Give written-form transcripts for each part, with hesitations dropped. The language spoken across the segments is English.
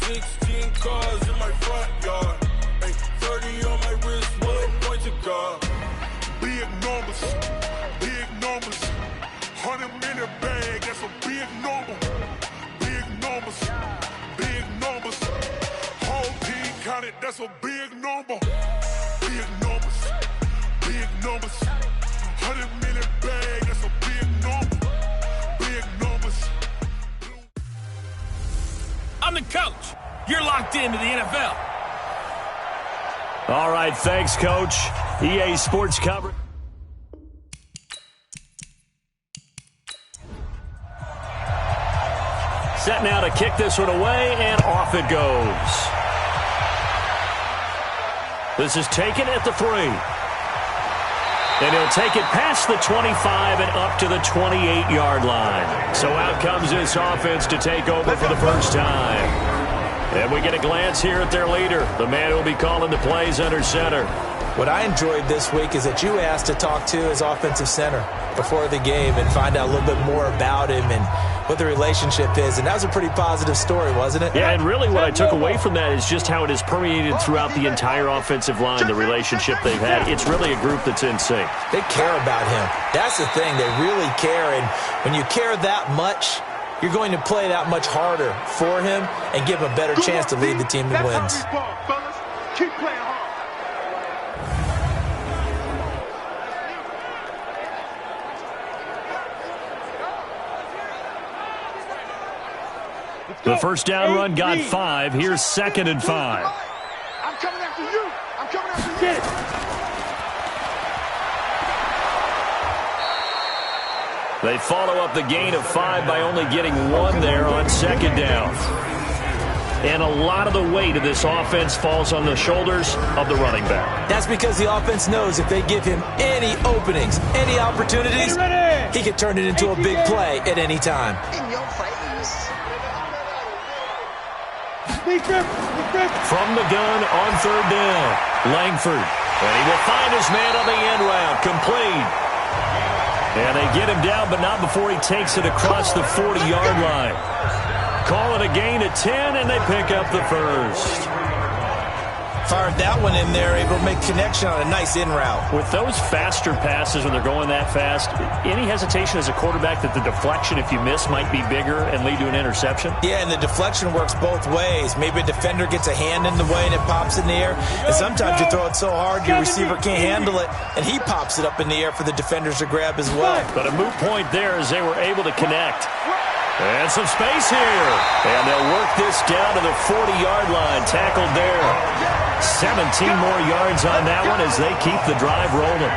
16 cars in my front yard. Ay, 30 on my wrist, bullet point to God. Big numbers, big numbers. 100-minute bag, that's a big number. Big numbers, big numbers. Whole team counted, that's a big number. Big numbers, big numbers. 100-minute bag, that's a big number. Big numbers. I'm the coach. You're locked into the NFL. All right, thanks, Coach. EA Sports coverage. Set now to kick this one away, and off it goes. This is taken at the 3. And he'll take it past the 25 and up to the 28-yard line. So out comes this offense to take over for the first time. And we get a glance here at their leader, the man who will be calling the plays under center. What I enjoyed this week is that you asked to talk to his offensive center before the game and find out a little bit more about him and what the relationship is. And that was a pretty positive story, wasn't it? Yeah, and really what I took away from that is just how it has permeated throughout the entire offensive line, the relationship they've had. It's really a group that's in sync. They care about him. That's the thing. They really care. And when you care that much, you're going to play that much harder for him and give him a better chance to lead the team to wins. Keep playing hard. The first down run got 5. Here's 2nd and 5. I'm coming after you. I'm coming after you. They follow up the gain of 5 by only getting 1 there on 2nd down. And a lot of the weight of this offense falls on the shoulders of the running back. That's because the offense knows if they give him any openings, any opportunities, he can turn it into a big play at any time. In your face. From the gun on 3rd down, Langford. And he will find his man on the end route, complete. And they get him down, but not before he takes it across the 40-yard line. Call it a gain of 10, and they pick up the first. Fired that one in there, able to make connection on a nice in route. With those faster passes when they're going that fast, any hesitation as a quarterback that the deflection, if you miss, might be bigger and lead to an interception? Yeah, and the deflection works both ways. Maybe a defender gets a hand in the way and it pops in the air. And sometimes you throw it so hard your receiver can't handle it, and he pops it up in the air for the defenders to grab as well. But a moot point there as they were able to connect. And some space here. And they'll work this down to the 40-yard line. Tackled there. 17 more yards on that one as they keep the drive rolling.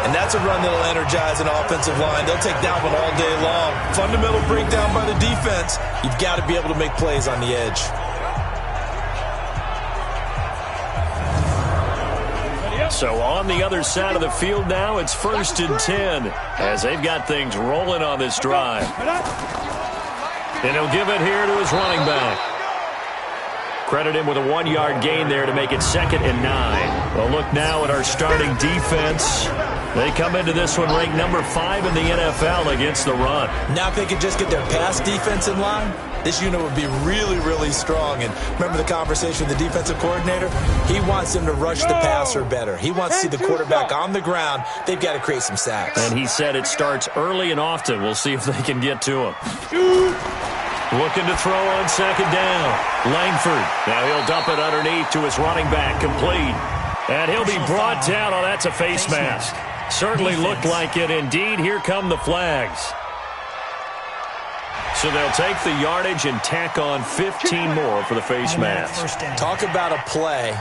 And that's a run that'll energize an offensive line. They'll take that one all day long. Fundamental breakdown by the defense. You've got to be able to make plays on the edge. So on the other side of the field now, it's 1st and 10 as they've got things rolling on this drive. And he'll give it here to his running back. Credit him with a 1-yard gain there to make it 2nd and 9. Well, look now at our starting defense. They come into this one ranked number 5 in the NFL against the run. Now if they could just get their pass defense in line, this unit would be really, really strong. And remember the conversation with the defensive coordinator? He wants them to rush the passer better. He wants to see the quarterback on the ground. They've got to create some sacks. And he said it starts early and often. We'll see if they can get to him. Looking to throw on 2nd down. Langford. Now he'll dump it underneath to his running back, complete. And he'll be brought down. Oh, that's a face mask. Certainly looked like it. Indeed, here come the flags. So they'll take the yardage and tack on 15 more for the face mask. Talk about a play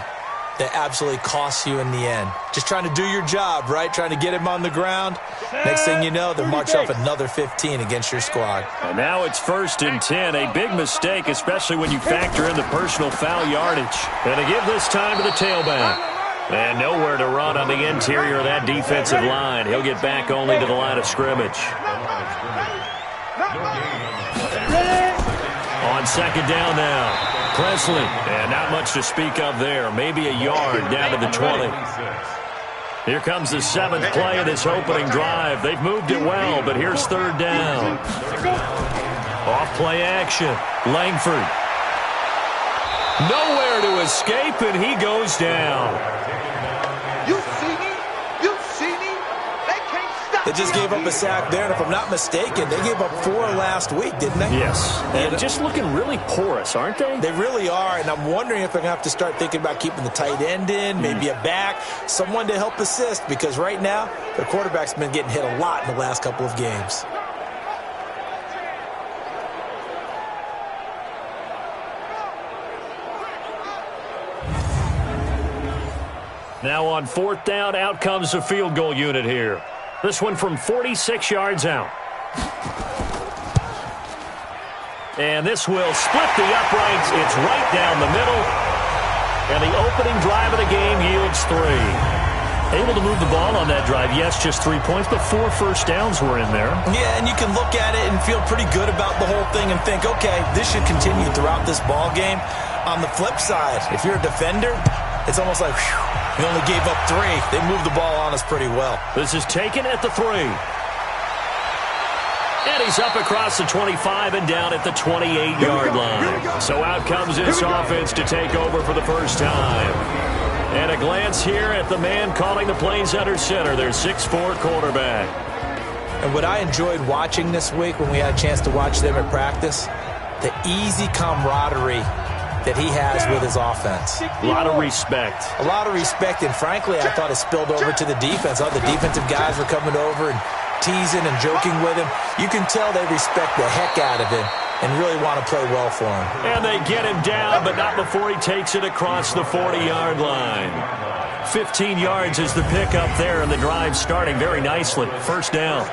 that absolutely costs you in the end. Just trying to do your job, right? Trying to get him on the ground. Next thing you know, they'll march off another 15 against your squad. And now it's 1st and 10. A big mistake, especially when you factor in the personal foul yardage. And to give this time to the tailback. And nowhere to run on the interior of that defensive line. He'll get back only to the line of scrimmage. On 2nd down now. Presley, and not much to speak of there. Maybe a yard down to the 20. Here comes the 7th play of this opening drive. They've moved it well, but here's 3rd down. Off play action. Langford. Nowhere to escape, and he goes down. You see me? You see me? They can't stop They just gave up a sack there, and if I'm not mistaken, they gave up 4 last week, didn't they? Yes, and just looking really porous, aren't they? They really are, and I'm wondering if they're going to have to start thinking about keeping the tight end in, maybe a back, someone to help assist, because right now, their quarterback's been getting hit a lot in the last couple of games. Now on 4th down, out comes the field goal unit here. This one from 46 yards out. And this will split the uprights. It's right down the middle. And the opening drive of the game yields 3. Able to move the ball on that drive. Yes, just 3 points, but 4 first downs were in there. Yeah, and you can look at it and feel pretty good about the whole thing and think, okay, this should continue throughout this ball game. On the flip side, if you're a defender, it's almost like, whew, we only gave up 3. They moved the ball on us pretty well. This is taken at the 3. And he's up across the 25 and down at the 28-yard line. So out comes this offense to take over for the first time. And a glance here at the man calling the plays under center, their 6'4" quarterback. And what I enjoyed watching this week when we had a chance to watch them at practice, the easy camaraderie that he has with his offense. A lot of respect. A lot of respect, and frankly, I thought it spilled over to the defense. All the defensive guys were coming over and teasing and joking with him. You can tell they respect the heck out of him and really want to play well for him. And they get him down, but not before he takes it across the 40-yard line. 15 yards is the pickup there, and the drive starting very nicely. First down.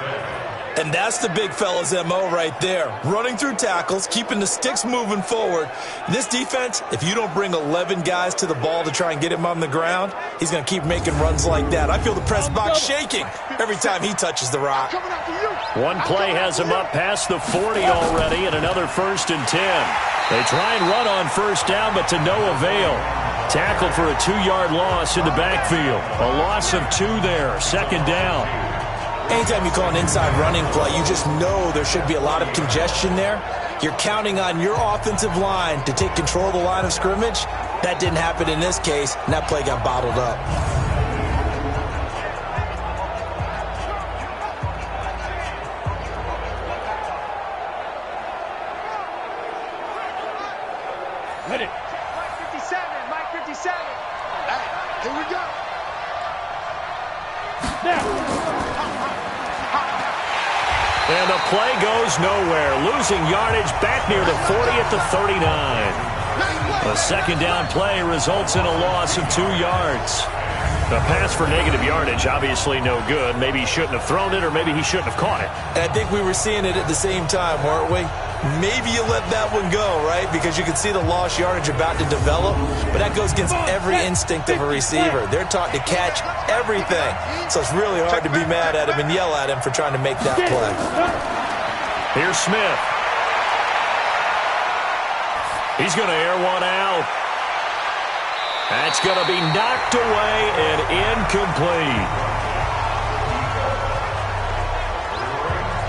And that's the big fella's MO right there. Running through tackles, keeping the sticks moving forward. This defense, if you don't bring 11 guys to the ball to try and get him on the ground, he's going to keep making runs like that. I feel the press box shaking every time he touches the rock. One play has him up past the 40 already, and another 1st and 10. They try and run on first down, but to no avail. Tackled for a 2-yard loss in the backfield. A loss of 2 there, 2nd down. Anytime you call an inside running play, you just know there should be a lot of congestion there. You're counting on your offensive line to take control of the line of scrimmage. That didn't happen in this case, and that play got bottled up. Ready. Mike 57, Mike 57. Hey, here we go. And the play goes nowhere. Losing yardage back near the 40 at the 39. A 2nd down play results in a loss of 2 yards. The pass for negative yardage, obviously no good. Maybe he shouldn't have thrown it, or maybe he shouldn't have caught it. And I think we were seeing it at the same time, weren't we? Maybe you let that one go, right? Because you can see the lost yardage about to develop. But that goes against every instinct of a receiver. They're taught to catch everything. So it's really hard to be mad at him and yell at him for trying to make that play. Here's Smith. He's going to air one out. That's going to be knocked away and incomplete.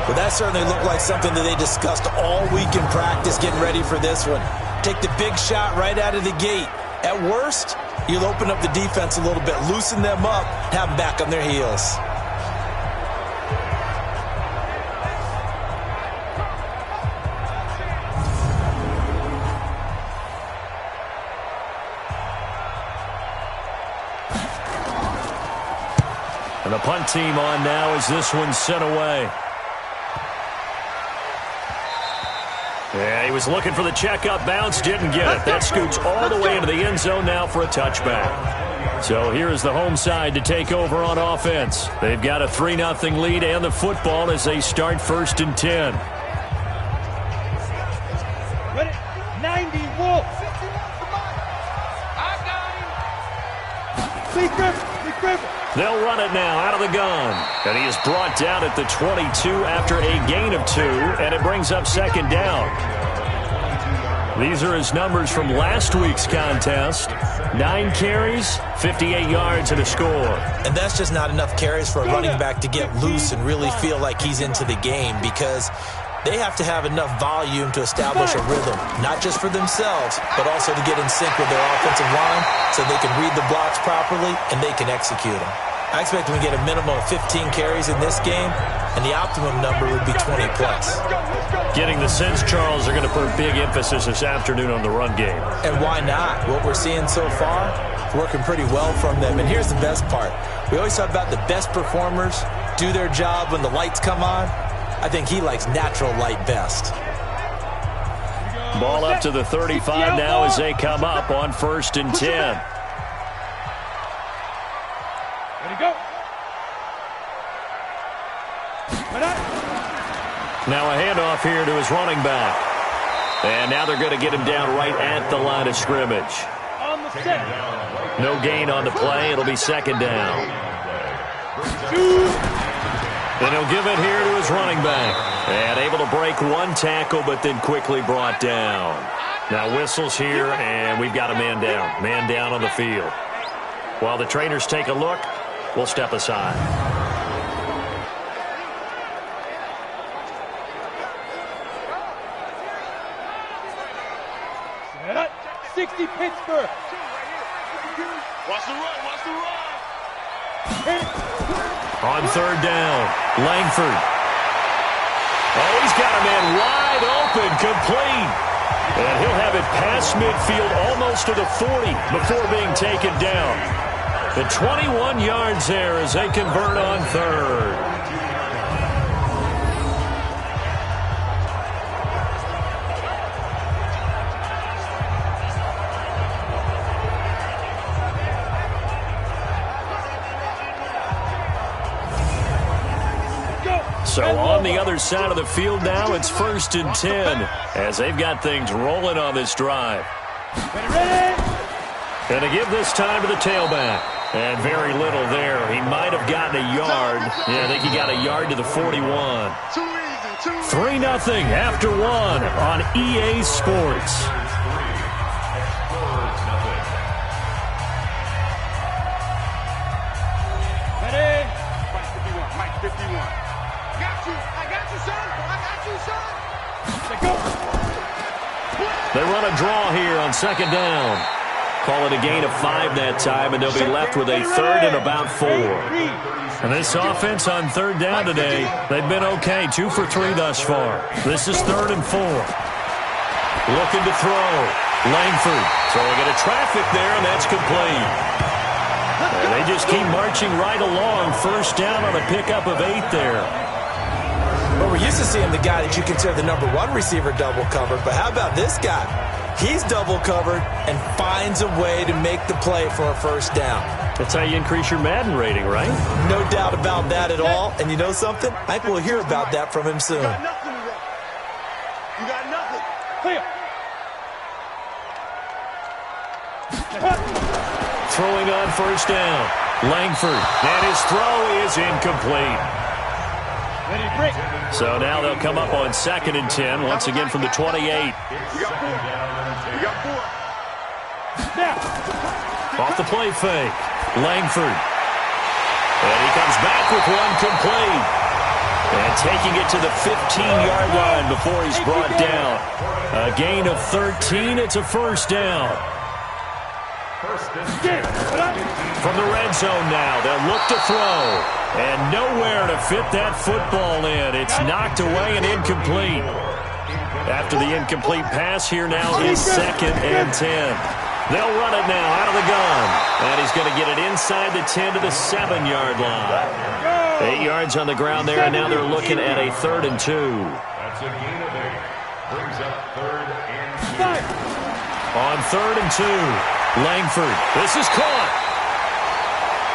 Well, that certainly looked like something that they discussed all week in practice getting ready for this one. Take the big shot right out of the gate. At worst, you'll open up the defense a little bit, loosen them up, have them back on their heels. And the punt team on now as this one's sent away. Yeah, he was looking for the checkup bounce, didn't get it. That scoots all the way into the end zone now for a touchback. So here is the home side to take over on offense. They've got a 3-0 lead and the football as they start 1st and 10. Ready? 90, Wolf. Big Griffin. They'll run it now out of the gun. And he is brought down at the 22 after a gain of 2, and it brings up 2nd down. These are his numbers from last week's contest. 9 carries, 58 yards, and a score. And that's just not enough carries for a running back to get loose and really feel like he's into the game, because they have to have enough volume to establish a rhythm, not just for themselves, but also to get in sync with their offensive line so they can read the blocks properly and they can execute them. I expect them to get a minimum of 15 carries in this game, and the optimum number would be 20 plus. Getting the sense, Charles, they're going to put big emphasis this afternoon on the run game. And why not? What we're seeing so far, working pretty well from them. And here's the best part. We always talk about the best performers do their job when the lights come on. I think he likes natural light best. Ball up to the 35 now as they come up on 1st and 10. Ready, go. Now a handoff here to his running back. And now they're going to get him down right at the line of scrimmage. On the set. No gain on the play. It'll be 2nd down. And he'll give it here to his running back. And able to break one tackle, but then quickly brought down. Now whistles here, and we've got a man down. Man down on the field. While the trainers take a look, we'll step aside. 60 Pittsburgh. Watch the run, watch the run. On 3rd down, Langford. Oh, he's got a man wide open, complete. And he'll have it past midfield almost to the 40 before being taken down. The 21 yards there as they convert on 3rd. So on the other side of the field now, it's 1st and 10 as they've got things rolling on this drive. Going to give this time to the tailback. And very little there. He might have gotten a yard. Yeah, I think he got a yard to the 41. 3-0 after 1 on EA Sports. They run a draw here on 2nd down. Call it a gain of 5 that time, and they'll be left with a 3rd and about 4. And this offense on 3rd down today, they've been okay. 2 for 3 thus far. This is 3rd and 4. Looking to throw. Langford throwing at a traffic there, and that's complete. And they just keep marching right along. 1st down on a pickup of 8 there. Well, we're used to seeing the guy that you consider the number 1 receiver double covered, but how about this guy? He's double covered and finds a way to make the play for a 1st down. That's how you increase your Madden rating, right? No doubt about that at all. And you know something? I think we'll hear about that from him soon. You got nothing today. You got nothing. Clear. Throwing on 1st down. Langford. And his throw is incomplete. Ready, break. So now they'll come up on 2nd and 10, once again from the 28. You got 4. You got 4. Now. Off the play fake. Langford. And he comes back with one complete. And taking it to the 15-yard line before he's brought down. A gain of 13. It's a 1st down. From the red zone now, they'll look to throw. And nowhere to fit that football in. It's knocked away and incomplete. After the incomplete pass, here now is 2nd and 10. They'll run it now out of the gun. And he's going to get it inside the 10 to the 7-yard line. 8 yards on the ground there, and now they're looking at a 3rd and 2. That's a gain of 8. Brings up 3rd and 2. On 3rd and 2, Langford. This is caught.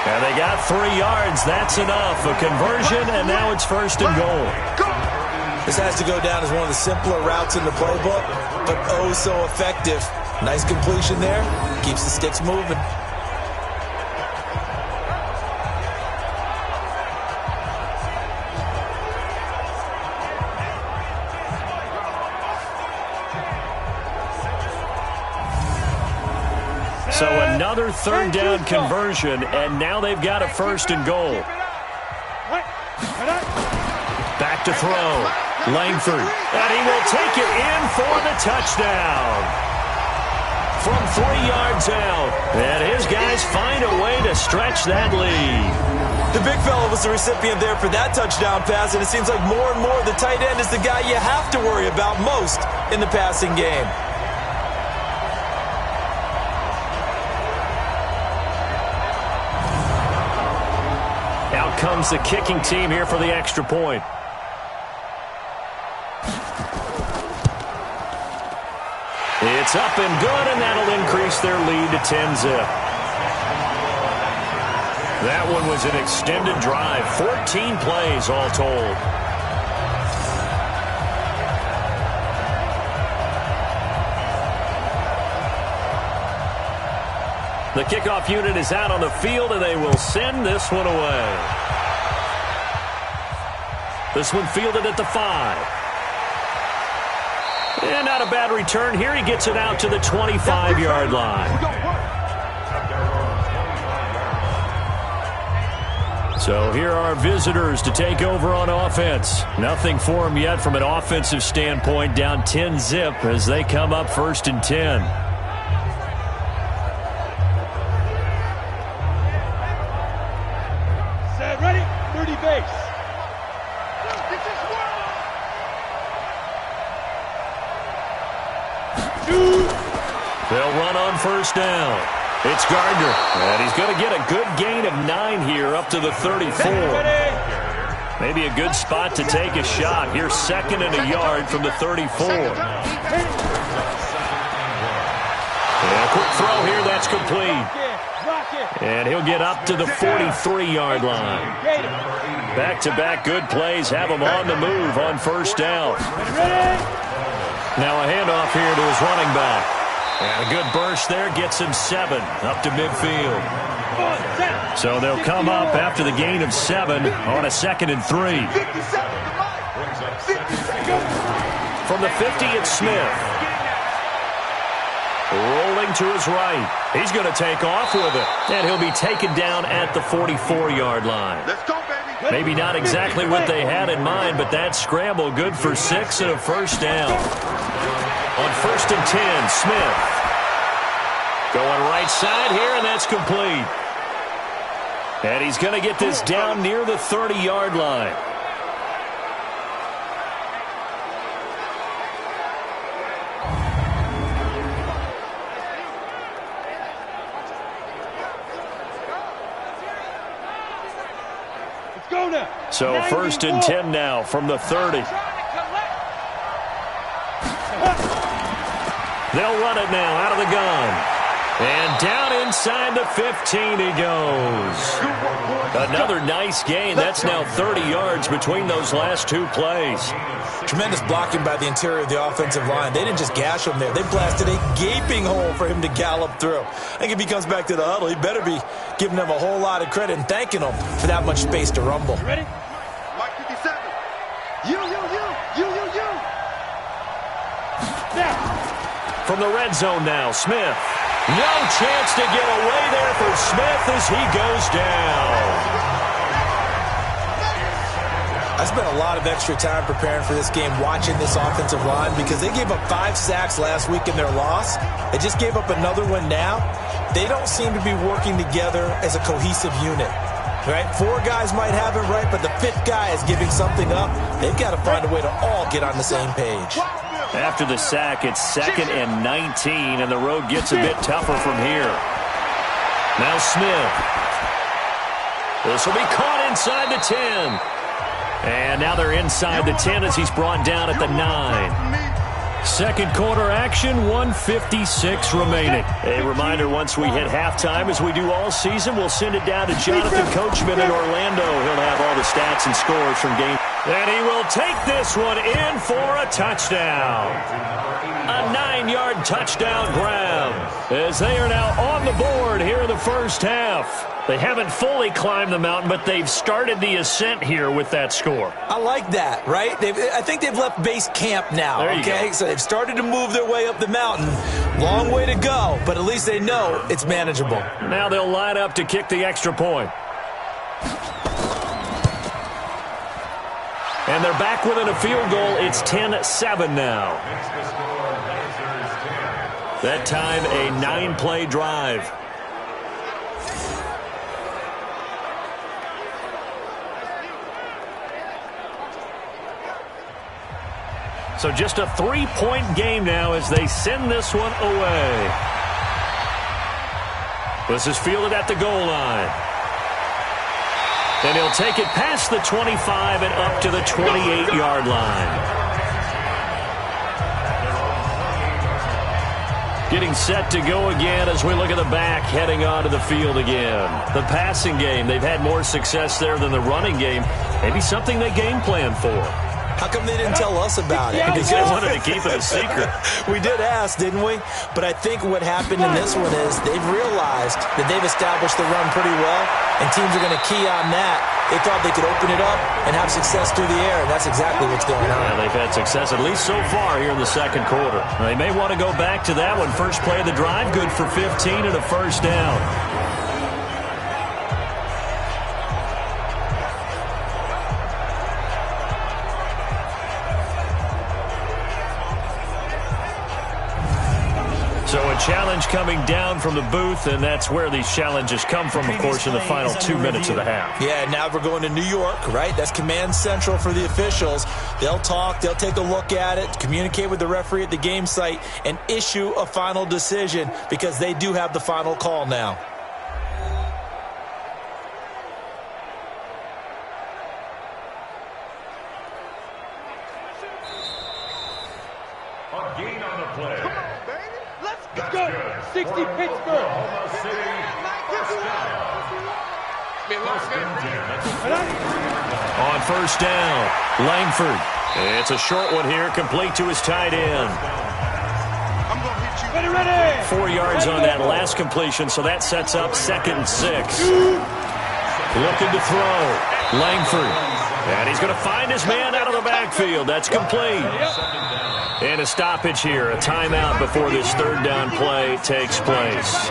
And they got 3 yards. That's enough. A conversion, and now it's 1st and goal. This has to go down as one of the simpler routes in the playbook, but oh so effective. Nice completion there. Keeps the sticks moving. So another 3rd down conversion, and now they've got a 1st and goal. Back to throw. Langford, and he will take it in for the touchdown. From 3 yards out, and his guys find a way to stretch that lead. The big fella was the recipient there for that touchdown pass, and it seems like more and more the tight end is the guy you have to worry about most in the passing game. Out comes the kicking team here for the extra point. It's up and good, and that'll increase their lead to 10-zip. That one was an extended drive, 14 plays all told. The kickoff unit is out on the field, and they will send this one away. This one fielded at the 5. And not a bad return here. He gets it out to the 25-yard line. So here are visitors to take over on offense. Nothing for them yet from an offensive standpoint. Down 10-zip as they come up 1st and 10. Set, ready, 30 base. They'll run on 1st down. It's Gardner, and he's going to get a good gain of 9 here up to the 34. Maybe a good spot to take a shot. Here's 2nd and a yard from the 34. And a quick throw here, that's complete. And he'll get up to the 43-yard line. Back-to-back good plays have him on the move on 1st down. Now a handoff here to his running back. And a good burst there gets him 7 up to midfield. So they'll come up after the gain of 7 on a 2nd and 3. From the 50, it's Smith. Rolling to his right. He's going to take off with it. And he'll be taken down at the 44-yard line. Let's go, baby. Maybe not exactly what they had in mind, but that scramble good for 6 and a 1st down. On 1st and 10, Smith. Going right side here, and that's complete. And he's going to get this down near the 30-yard line. So 1st and 10 now from the 30. They'll run it now out of the gun. And down inside the 15 he goes. Another nice gain. That's now 30 yards between those last 2 plays. Tremendous blocking by the interior of the offensive line. They didn't just gash him there. They blasted a gaping hole for him to gallop through. I think if he comes back to the huddle, he better be giving them a whole lot of credit and thanking them for that much space to rumble. You ready? Mike 57. You. Now. From the red zone now, Smith. No chance to get away there for Smith as he goes down. I spent a lot of extra time preparing for this game, watching this offensive line, because they gave up 5 sacks last week in their loss. They just gave up another one now. They don't seem to be working together as a cohesive unit. Right? 4 guys might have it right, but the 5th guy is giving something up. They've got to find a way to all get on the same page. After the sack, it's 2nd and 19, and the road gets a bit tougher from here. Now Smith. This will be caught inside the 10. And now they're inside the 10 as he's brought down at the 9. Second quarter action, 1:56 remaining. A reminder, once we hit halftime, as we do all season, we'll send it down to Jonathan Coachman in Orlando. He'll have all the stats and scores from game. And he will take this one in for a touchdown. A 9-yard touchdown grab as they are now on the board here in the first half. They haven't fully climbed the mountain, but they've started the ascent here with that score. I like that, right? I think they've left base camp now, okay? So they've started to move their way up the mountain. Long way to go, but at least they know it's manageable. Now they'll line up to kick the extra point. And they're they're back within a field goal. It's 10-7 now. That time, a 9-play drive. So just a 3-point game now as they send this one away. This is fielded at the goal line. And he'll take it past the 25 and up to the 28-yard line. Getting set to go again as we look at the back heading onto the field again. The passing game, they've had more success there than the running game. Maybe something they game plan for. How come they didn't tell us about it? Because they wanted to keep it a secret. We did ask, didn't we? But I think what happened in this one is they've realized that they've established the run pretty well, and teams are going to key on that. They thought they could open it up and have success through the air, and that's exactly what's going on. Yeah, they've had success, at least so far, here in the second quarter. They may want to go back to that one. First play of the drive, good for 15 and a first down. So a challenge coming down from the booth, and that's where these challenges come from, of course, in the final 2 minutes of the half. Yeah, now we're going to New York, right? That's command central for the officials. They'll talk, they'll take a look at it, communicate with the referee at the game site, and issue a final decision because they do have the final call now. A gain on the play. Come on, baby. Let's go. That's good. 60 Pittsburgh. Oklahoma City, first down. On first down, Langford. It's a short one here, complete to his tight end. I'm going to hit you. Ready. 4 yards on that last completion, so that sets up 2nd and 6. Looking to throw, Langford. And he's going to find his man out of the backfield. That's complete. And a stoppage here, a timeout before this third down play takes place.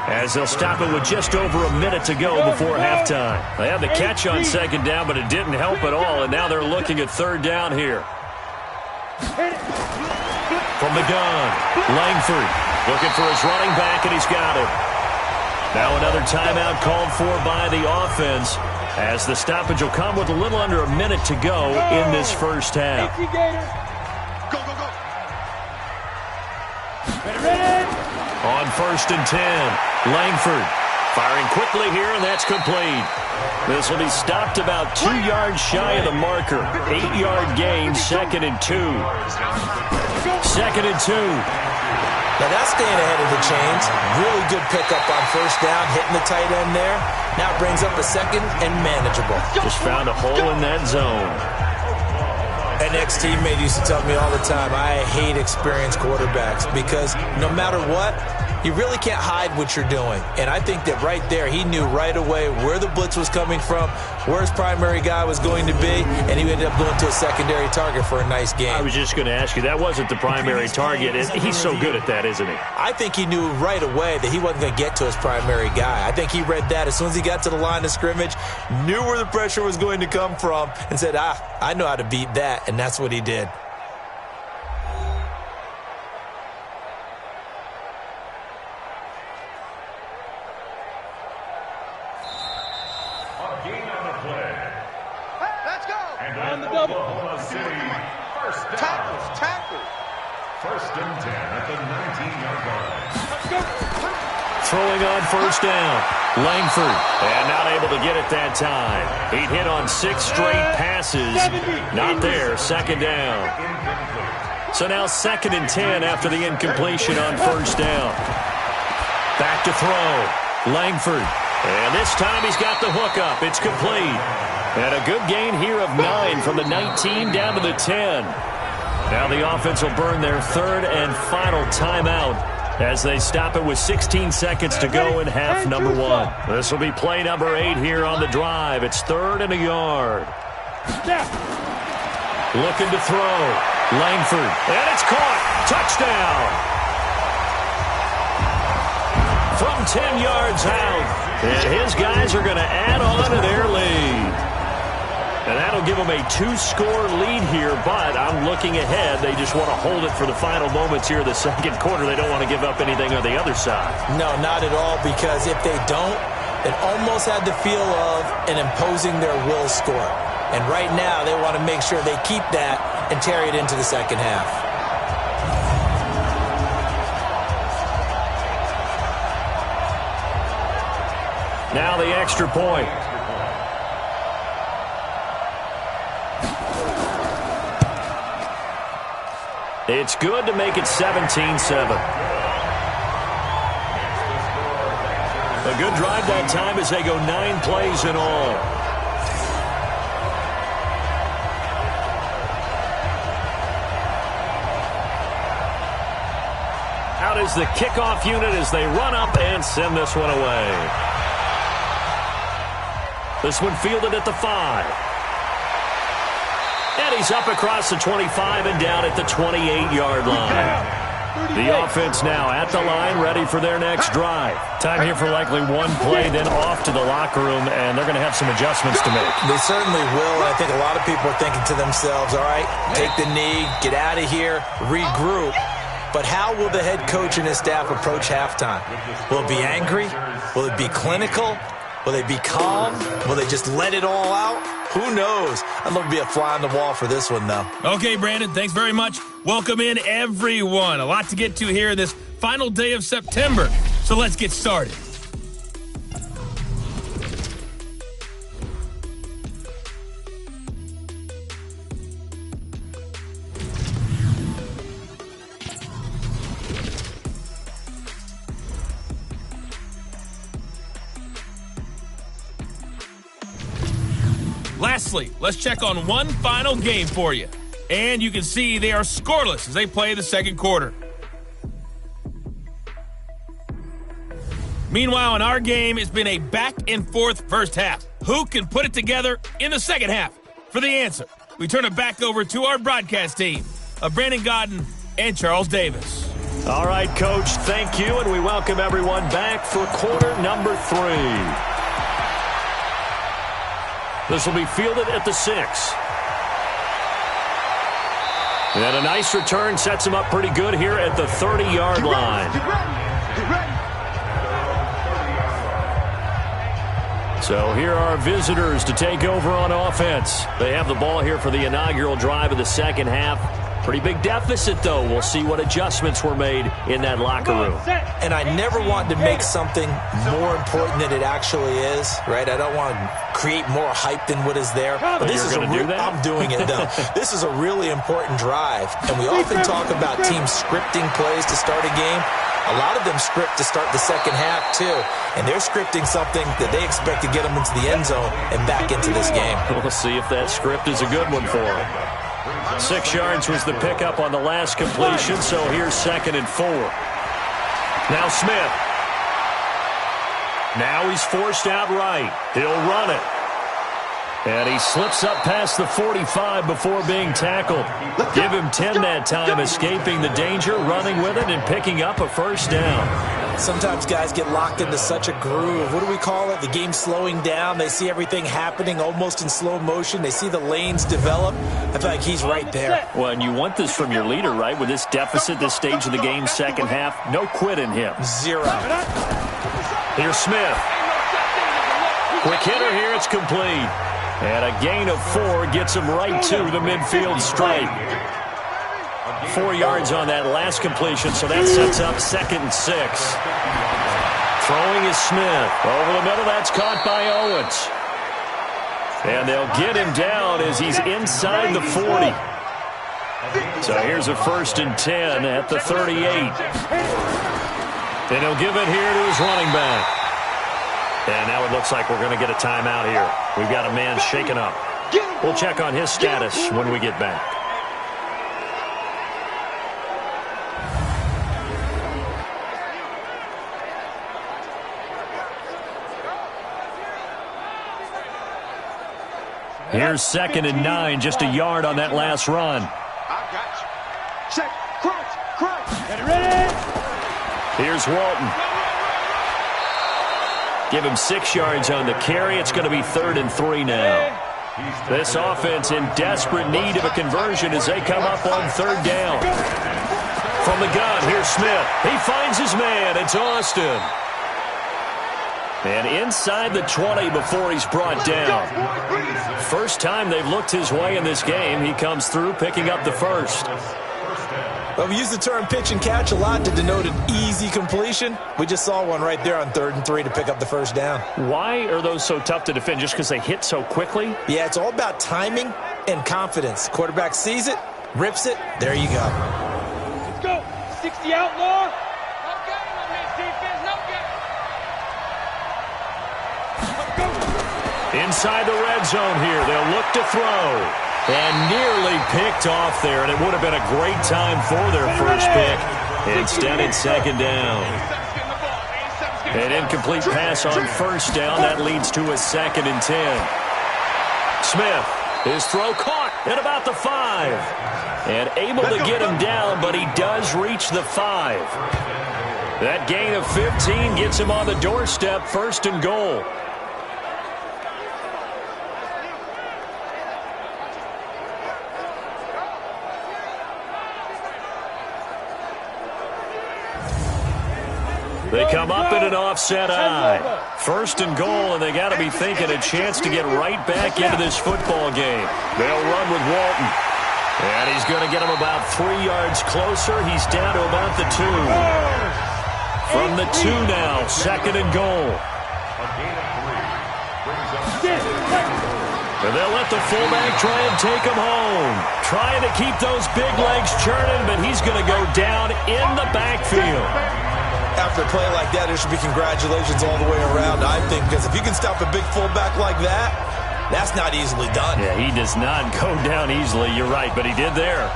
As they'll stop it with just over a minute to go before halftime. They had the catch on second down, but it didn't help at all, and now they're looking at third down here. From the gun, Langford looking for his running back, and he's got it. Now another timeout called for by the offense, as the stoppage will come with a little under a minute to go in this first half. Go, go, go. On first and 10, Langford firing quickly here, and that's complete. This will be stopped about 2 yards shy of the marker. 8-yard gain, 2nd and 2. 2nd and 2. Now that's staying ahead of the chains. Really good pickup on first down, hitting the tight end there. Now it brings up a second and manageable. Just found a hole in that zone. An ex-teammate used to tell me all the time, I hate experienced quarterbacks because no matter what, you really can't hide what you're doing. And I think that right there, he knew right away where the blitz was coming from, where his primary guy was going to be, and he ended up going to a secondary target for a nice game. I was just going to ask you, that wasn't the primary target. He's so good at that, isn't he? I think he knew right away that he wasn't going to get to his primary guy. I think he read that as soon as he got to the line of scrimmage, knew where the pressure was going to come from, and said, I know how to beat that, and that's what he did. Oklahoma City, first down. Tackle. First and 10 at the 19-yard line. Throwing on first down, Langford, and not able to get it that time. He'd hit on 6 straight passes. Not there, second down. So now 2nd and 10 after the incompletion on first down. Back to throw, Langford. And this time he's got the hookup. It's complete. And a good gain here of 9 from the 19 down to the 10. Now the offense will burn their third and final timeout as they stop it with 16 seconds to go in half number 1. This will be play number 8 here on the drive. It's 3rd and a yard. Looking to throw. Langford. And it's caught. Touchdown. From 10 yards out. And his guys are going to add on to their lead. And that'll give them a 2-score lead here, but I'm looking ahead. They just want to hold it for the final moments here of the second quarter. They don't want to give up anything on the other side. No, not at all, because if they don't, it almost had the feel of an imposing their will score. And right now, they want to make sure they keep that and carry it into the second half. Now the extra point. It's good to make it 17-7. A good drive that time as they go 9 plays in all. Out is the kickoff unit as they run up and send this one away. This one fielded at the 5. And he's up across the 25 and down at the 28-yard line. The offense now at the line, ready for their next drive. Time here for likely one play, then off to the locker room, and they're going to have some adjustments to make. They certainly will, and I think a lot of people are thinking to themselves, all right, take the knee, get out of here, regroup. But how will the head coach and his staff approach halftime? Will it be angry? Will it be clinical? Will they be calm? Will they just let it all out? Who knows? I'd love to be a fly on the wall for this one, though. Okay, Brandon, thanks very much. Welcome in, everyone. A lot to get to here this final day of September. So let's get started. Lastly, let's check on one final game for you. And you can see they are scoreless as they play the second quarter. Meanwhile, in our game, it's been a back-and-forth first half. Who can put it together in the second half? For the answer, we turn it back over to our broadcast team of Brandon Godden and Charles Davis. All right, Coach, thank you, and we welcome everyone back for quarter number 3. This will be fielded at the 6. And a nice return sets him up pretty good here at the 30-yard line. So here are visitors to take over on offense. They have the ball here for the inaugural drive of the second half. Pretty big deficit, though. We'll see what adjustments were made in that locker room. And I never want to make something more important than it actually is, right? I don't want to create more hype than what is there. But this is I'm doing it, though. This is a really important drive. And we often talk about teams scripting plays to start a game. A lot of them script to start the second half, too. And they're scripting something that they expect to get them into the end zone and back into this game. We'll see if that script is a good one for them. 6 yards was the pickup on the last completion, so here's 2nd and 4. Now Smith. Now he's forced out right. He'll run it. And he slips up past the 45 before being tackled. Give him 10 that time, escaping the danger, running with it, and picking up a first down. Sometimes guys get locked into such a groove. What do we call it? The game's slowing down. They see everything happening almost in slow motion. They see the lanes develop. I feel like he's right there. Well, and you want this from your leader, right? With this deficit, this stage of the game, second half, no quit in him. 0. Here's Smith. Quick hitter here, it's complete. And a gain of 4 gets him right to the midfield stripe. 4 yards on that last completion, so that sets up 2nd and 6. Throwing is Smith. Over the middle, that's caught by Owens. And they'll get him down as he's inside the 40. So here's a 1st and 10 at the 38. And he'll give it here to his running back. And now it looks like we're going to get a timeout here. We've got a man shaken up. We'll check on his status when we get back. Here's 2nd and 9, just a yard on that last run. I got you. Check, crunch. Get it ready. Here's Walton. Give him 6 yards on the carry. It's going to be 3rd and 3 now. This offense in desperate need of a conversion as they come up on third down. From the gun, here's Smith. He finds his man. It's Austin. And inside the 20 before he's brought down. First time they've looked his way in this game. He comes through picking up the first. Well, we use the term pitch and catch a lot to denote an easy completion. We just saw one right there on 3rd and 3 to pick up the first down. Why are those so tough to defend? Just because they hit so quickly? Yeah, it's all about timing and confidence. Quarterback sees it, rips it, there you go. Let's go. 60 outlaw. No game on this defense. No game. Inside the red zone here. They'll look to throw. And nearly picked off there, and it would have been a great time for their first pick. Instead, it's second down. An incomplete pass on first down. That leads to a 2nd and 10. Smith, his throw caught at about the 5. And able to get him down, but he does reach the 5. That gain of 15 gets him on the doorstep, 1st and goal. They come up in an offset eye. 1st and goal, and they got to be thinking a chance to get right back into this football game. They'll run with Walton. And he's going to get him about 3 yards closer. He's down to about the 2. From the 2 now, 2nd and goal. And they'll let the fullback try and take him home. Trying to keep those big legs churning, but he's going to go down in the backfield. After a play like that, there should be congratulations all the way around, I think, because if you can stop a big fullback like that, that's not easily done. Yeah, he does not go down easily. You're right, but he did there.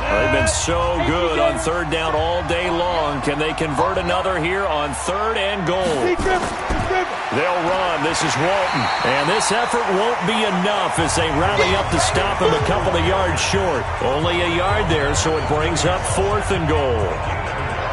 They've been so good on 3rd down all day long. Can they convert another here on 3rd and goal? They'll run. This is Walton. And this effort won't be enough as they rally up to stop him a couple of yards short. Only a yard there, so it brings up 4th and goal.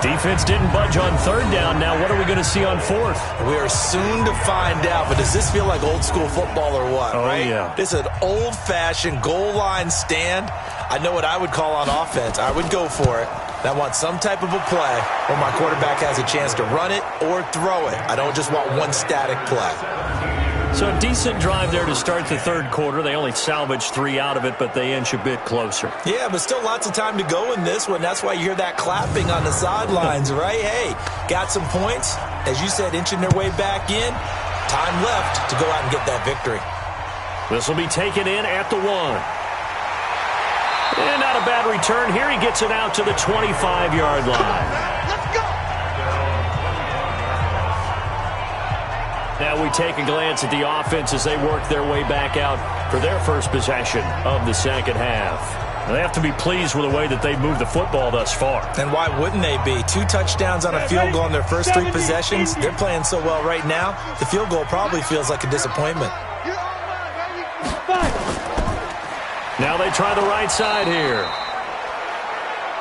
Defense didn't budge on 3rd down. Now what are we going to see on 4th? We are soon to find out, but does this feel like old school football or what? Oh, right? Yeah. This is an old-fashioned goal line stand. I know what I would call on offense. I would go for it. And I want some type of a play where my quarterback has a chance to run it or throw it. I don't just want one static play. So a decent drive there to start the 3rd quarter. They only salvaged 3 out of it, but they inch a bit closer. Yeah, but still lots of time to go in this one. That's why you hear that clapping on the sidelines, right? Hey, got some points. As you said, inching their way back in. Time left to go out and get that victory. This will be taken in at the 1. And not a bad return here. He gets it out to the 25-yard line. Let's go. Now we take a glance at the offense as they work their way back out for their first possession of the 2nd half. They have to be pleased with the way that they've moved the football thus far. And why wouldn't they be? 2 touchdowns on a field goal in their first 3 possessions. They're playing so well right now, the field goal probably feels like a disappointment. Now they try the right side here.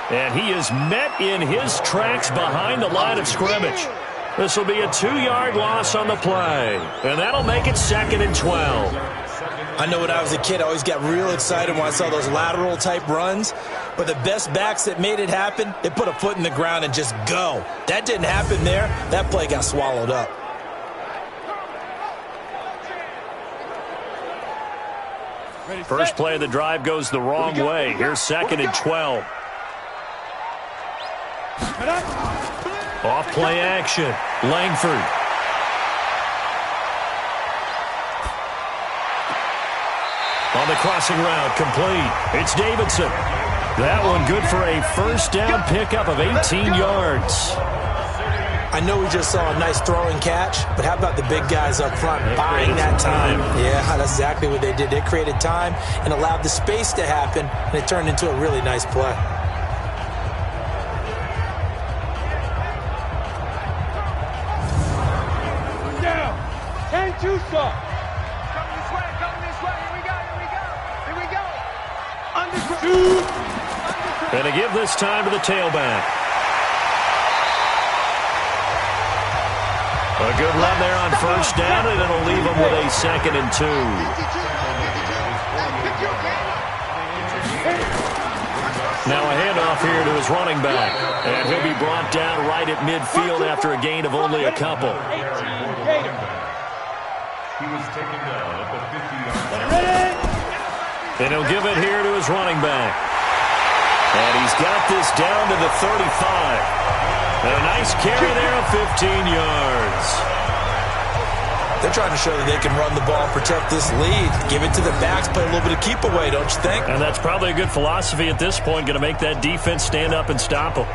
And he is met in his tracks behind the line of scrimmage. This will be a 2-yard loss on the play. And that'll make it 2nd and 12. I know when I was a kid, I always got real excited when I saw those lateral-type runs. But the best backs that made it happen, they put a foot in the ground and just go. That didn't happen there. That play got swallowed up. First play of the drive goes the wrong way. Here's 2nd and 12. Off play action. Langford. On the crossing route, complete. It's Davidson. That one good for a first down pickup of 18 yards. I know we just saw a nice throw and catch, but how about the big guys up front buying that time? Yeah, that's exactly what they did. They created time and allowed the space to happen, and it turned into a really nice play. Down. 10-2 stop. Coming this way, coming this way. Here we go, here we go. Here we go. Underground. And to give this time to the tailback. A good run there on first down, and it'll leave them with a 2nd and 2. Now a handoff here to his running back. And he'll be brought down right at midfield after a gain of only a couple. He was taken down at the 50-yard line. And he'll give it here to his running back. And he's got this down to the 35. And a nice carry there of 15 yards. They're trying to show that they can run the ball and protect this lead. Give it to the backs, play a little bit of keep away, don't you think? And that's probably a good philosophy at this point, going to make that defense stand up and stop them.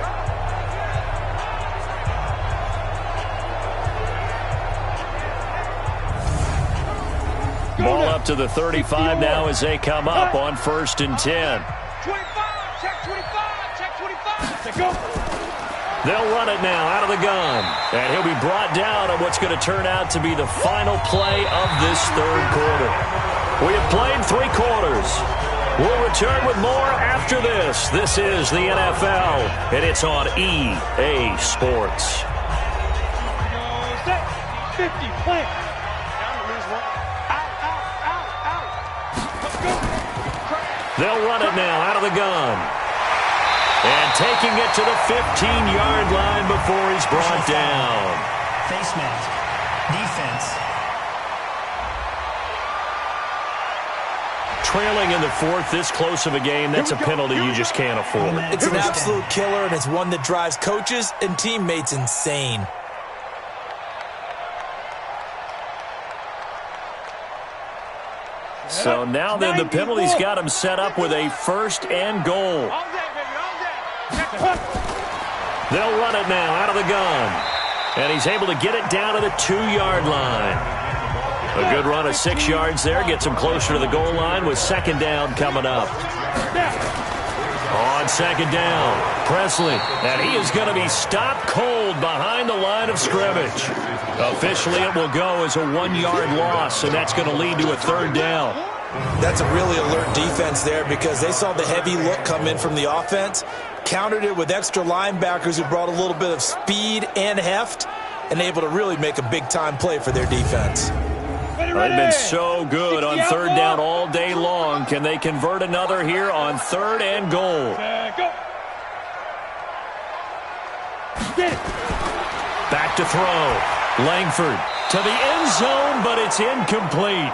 Ball up to the 35 now as they come up on 1st and 10. 25, check 25, check 25. Check go. They'll run it now out of the gun. And he'll be brought down on what's going to turn out to be the final play of this 3rd quarter. We have played 3 quarters. We'll return with more after this. This is the NFL, and it's on EA Sports. 50, plant. They'll run it now out of the gun. And taking it to the 15-yard line before he's brought down. Face mask. Defense. Trailing in the 4th, this close of a game, that's a penalty you just can't afford. It's an absolute killer, and it's one that drives coaches and teammates insane. So now then the penalty's got him set up with a 1st and goal. They'll run it now out of the gun. And he's able to get it down to the 2-yard line. A good run of 6 yards there gets him closer to the goal line with 2nd down coming up. On 2nd down, Presley. And he is going to be stopped cold behind the line of scrimmage. Officially, it will go as a 1-yard loss, and that's going to lead to a 3rd down. That's a really alert defense there because they saw the heavy look come in from the offense, countered it with extra linebackers who brought a little bit of speed and heft, and able to really make a big-time play for their defense. They've been so good on 3rd down all day long. Can they convert another here on 3rd and goal? Back to throw. Langford to the end zone, but it's incomplete.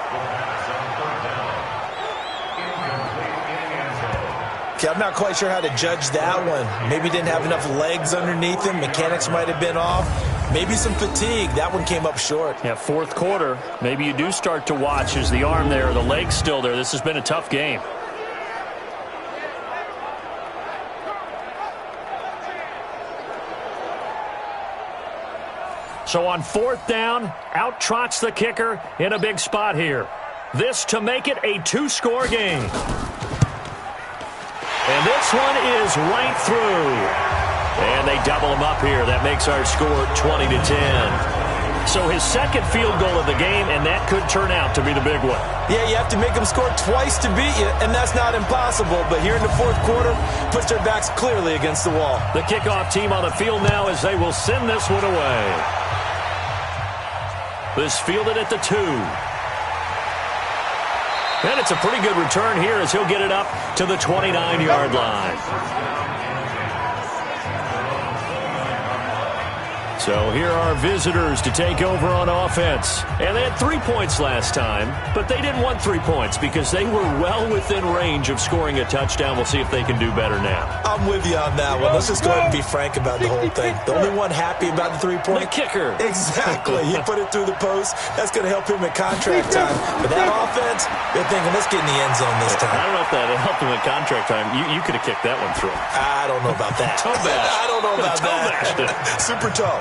Okay, I'm not quite sure how to judge that one. Maybe didn't have enough legs underneath him. Mechanics might have been off. Maybe some fatigue. That one came up short. Yeah, 4th quarter. Maybe you do start to watch as the arm there, the leg's still there. This has been a tough game. So on 4th down, out trots the kicker in a big spot here. This to make it a 2-score game. And this one is right through. And they double him up here. That makes our score 20-10. So his 2nd field goal of the game, and that could turn out to be the big one. Yeah, you have to make them score twice to beat you, and that's not impossible. But here in the 4th quarter, puts their backs clearly against the wall. The kickoff team on the field now as they will send this one away. This fielded at the 2. And it's a pretty good return here as he'll get it up to the 29-yard line. So here are visitors to take over on offense. And they had 3 points last time, but they didn't want 3 points because they were well within range of scoring a touchdown. We'll see if they can do better now. I'm with you on that one. Let's just go ahead and be frank about the whole thing. The only one happy about the 3-point? The kicker. Exactly. He put it through the post. That's going to help him at contract time. But that offense, they're thinking, let's get in the end zone this time. I don't know if that helped him at contract time. You could have kicked that one through. I don't know about that. Toe bash. I don't know about that. Super toe.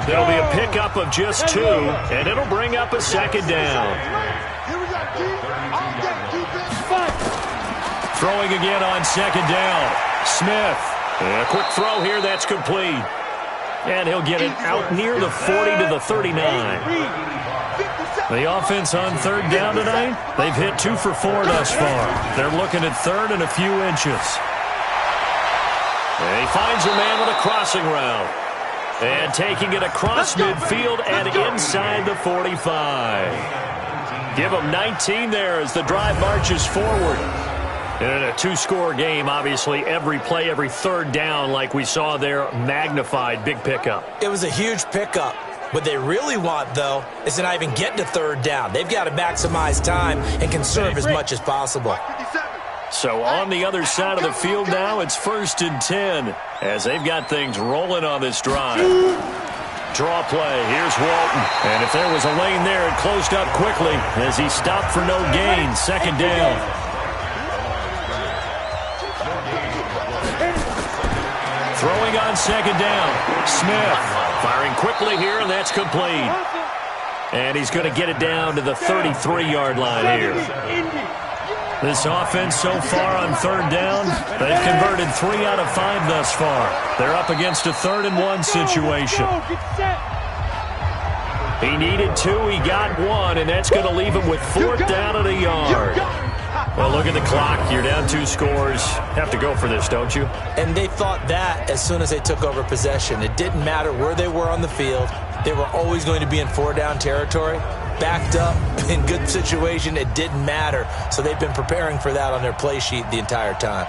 There'll be a pickup of just 2, and it'll bring up a 2nd down. Throwing again on 2nd down. Smith. And a quick throw here, that's complete. And he'll get it out near the 40 to the 39. The offense on 3rd down tonight, they've hit 2 for 4 thus far. They're looking at 3rd and a few inches. And he finds a man with a crossing route. And taking it across midfield and inside the 45. Give them 19 there as the drive marches forward. And in a two-score game, obviously, every play, every third down, like we saw there, magnified, big pickup. It was a huge pickup. What they really want, though, is to not even get to third down. They've got to maximize time and conserve as much as possible. So on the other side of the field now, it's 1st and 10 as they've got things rolling on this drive. Draw play. Here's Walton. And if there was a lane there, it closed up quickly as he stopped for no gain. 2nd down. Throwing on 2nd down. Smith firing quickly here, and that's complete. And he's going to get it down to the 33-yard line here. This offense so far on 3rd down, they've converted 3 out of 5 thus far. They're up against a 3rd and 1 situation. He needed 2, he got 1, and that's going to leave him with 4th down and a yard. Well, look at the clock. You're down 2 scores. Have to go for this, don't you? And they thought that as soon as they took over possession. It didn't matter where they were on the field. They were always going to be in 4-down territory. Backed up, in good situation, it didn't matter. So they've been preparing for that on their play sheet the entire time.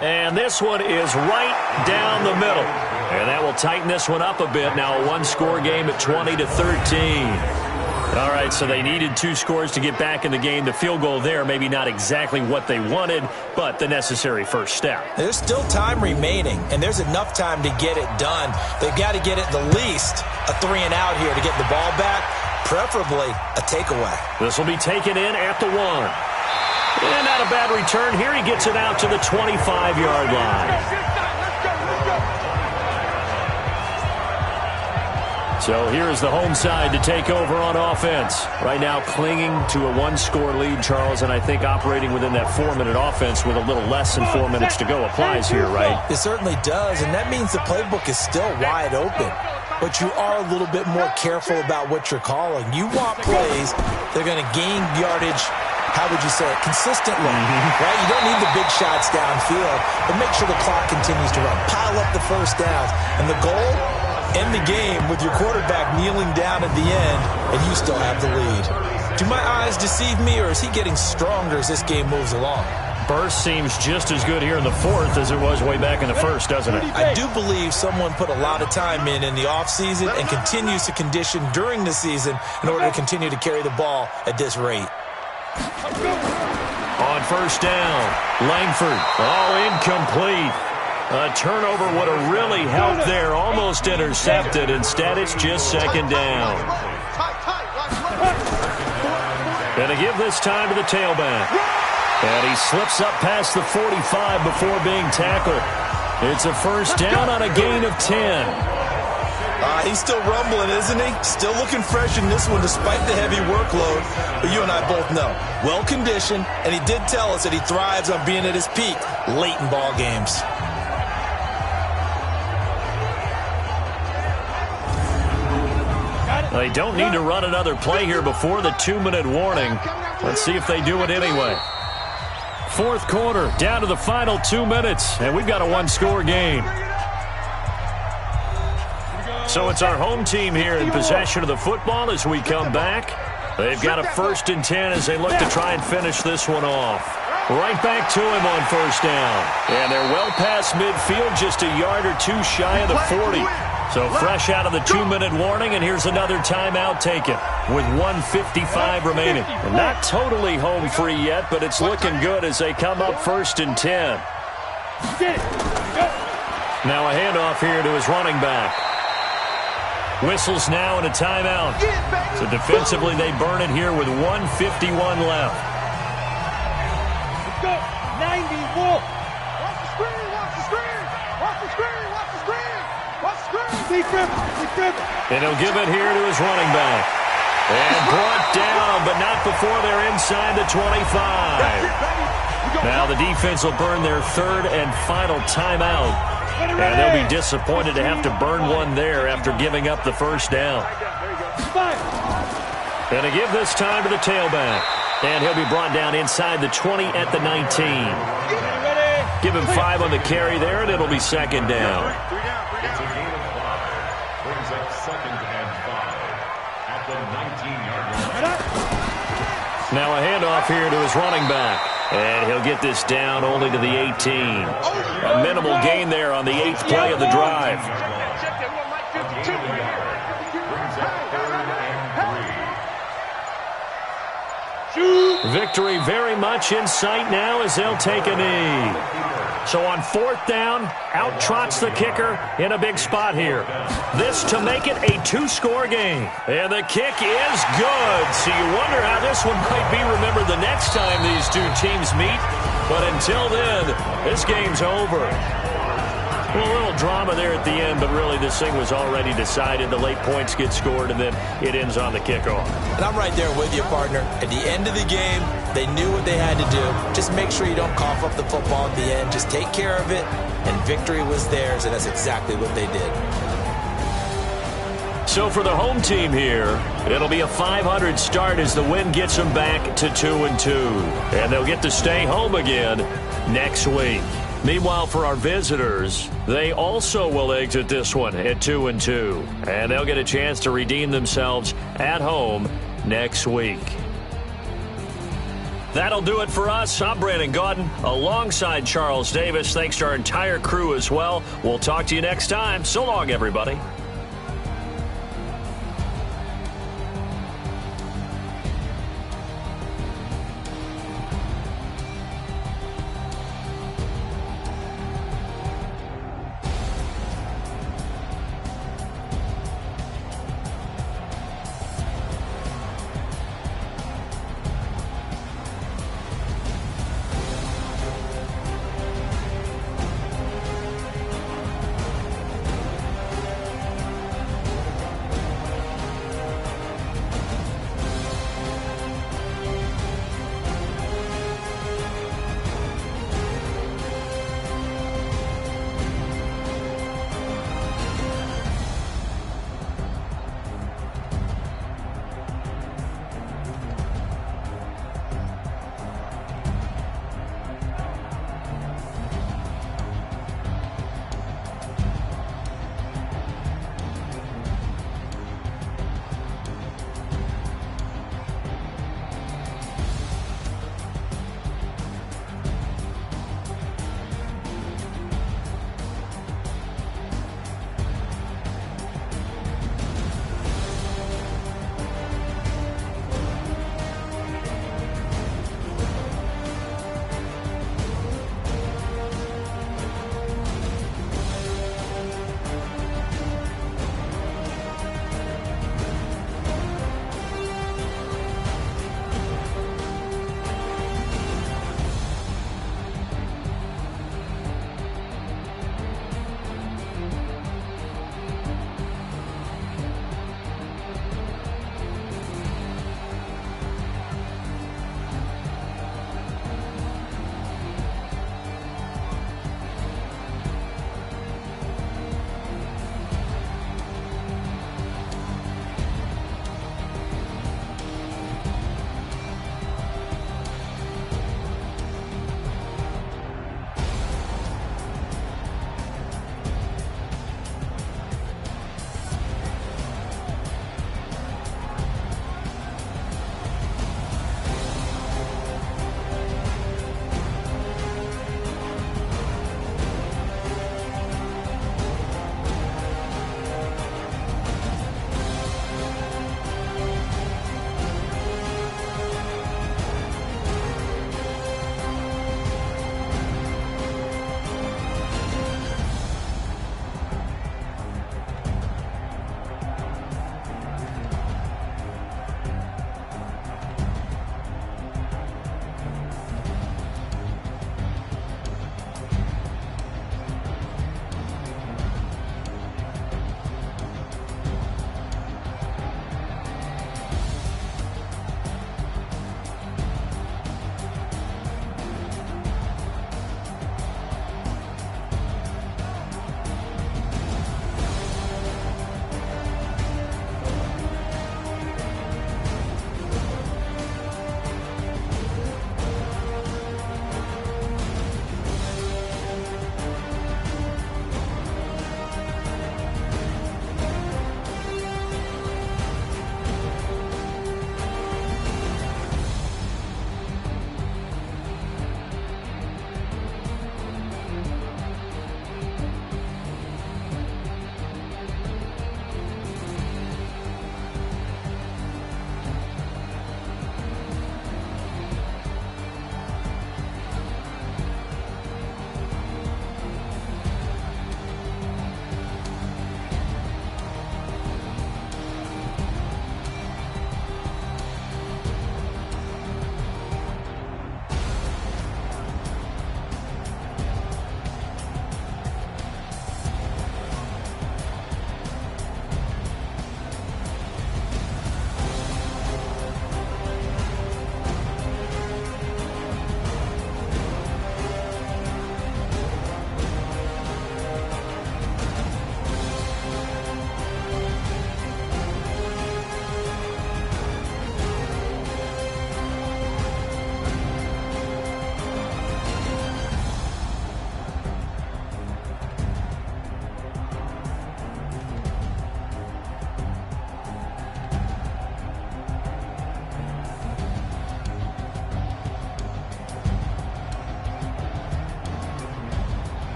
And this one is right down the middle. And that will tighten this one up a bit. Now a 1-score game at 20-13. All right, so they needed 2 scores to get back in the game. The field goal there, maybe not exactly what they wanted, but the necessary first step. There's still time remaining, and there's enough time to get it done. They've got to get at the least a 3-and-out here to get the ball back, preferably a takeaway. This will be taken in at the 1. And not a bad return. Here he gets it out to the 25-yard line. So here's the home side to take over on offense. Right now clinging to a 1-score lead, Charles, and I think operating within that 4-minute offense with a little less than 4 minutes to go applies here, right? It certainly does, and that means the playbook is still wide open. But you are a little bit more careful about what you're calling. You want plays that are going to gain yardage, how would you say it, consistently, right? You don't need the big shots downfield, but make sure the clock continues to run. Pile up the first downs, and the goal, end the game with your quarterback kneeling down at the end, and you still have the lead. Do my eyes deceive me, or is he getting stronger as this game moves along? Burst seems just as good here in the 4th as it was way back in the 1st, doesn't it? I do believe someone put a lot of time in the offseason and continues to condition during the season in order to continue to carry the ball at this rate. On 1st down, Langford, incomplete. A turnover would have really helped there, almost intercepted. Instead, it's just 2nd down. Gonna give this time to the tailback. And he slips up past the 45 before being tackled. It's a 1st down on a gain of 10. He's still rumbling, isn't he? Still looking fresh in this one despite the heavy workload. But you and I both know, well-conditioned, and he did tell us that he thrives on being at his peak late in ball games. They don't need to run another play here before the 2-minute warning. Let's see if they do it anyway. 4th quarter, down to the final 2 minutes, and we've got a 1-score game. So it's our home team here in possession of the football as we come back. They've got a 1st and 10 as they look to try and finish this one off. Right back to him on 1st down. And they're well past midfield, just a yard or 2 shy of the 40. So fresh out of the 2-minute warning, and here's another timeout taken with 1:55 remaining. And not totally home free yet, but it's looking good as they come up 1st and 10. Now a handoff here to his running back. Whistles now and a timeout. So defensively they burn it here with 1:51 left. Let's go. 90 Wolf. Watch the screen. Watch the screen. Watch the screen. Watch the screen. Watch the screen. And he'll give it here to his running back. And brought down, but not before they're inside the 25. Now the defense will burn their 3rd and final timeout. And they'll be disappointed to have to burn one there after giving up the 1st down. And to give this time to the tailback. And he'll be brought down inside the 20 at the 19. Give him 5 on the carry there, and it'll be second down. It's a gain of 5. Brings up 2nd and 5 at the 19-yard line. Now a handoff here to his running back. And he'll get this down only to the 18. A minimal gain there on the 8th play of the drive. Victory very much in sight now as they'll take a knee. So on 4th down, out trots the kicker in a big spot here. This to make it a 2-score game. And the kick is good. So you wonder how this one might be remembered the next time these two teams meet. But until then, this game's over. Well, a little drama there at the end, but really this thing was already decided. The late points get scored, and then it ends on the kickoff. And I'm right there with you, partner. At the end of the game, they knew what they had to do. Just make sure you don't cough up the football at the end. Just take care of it, and victory was theirs, and that's exactly what they did. So for the home team here, it'll be a 500 start as the win gets them back to 2-2. And they'll get to stay home again next week. Meanwhile, for our visitors, they also will exit this one at 2-2. And they'll get a chance to redeem themselves at home next week. That'll do it for us. I'm Brandon Gaudin alongside Charles Davis. Thanks to our entire crew as well. We'll talk to you next time. So long, everybody.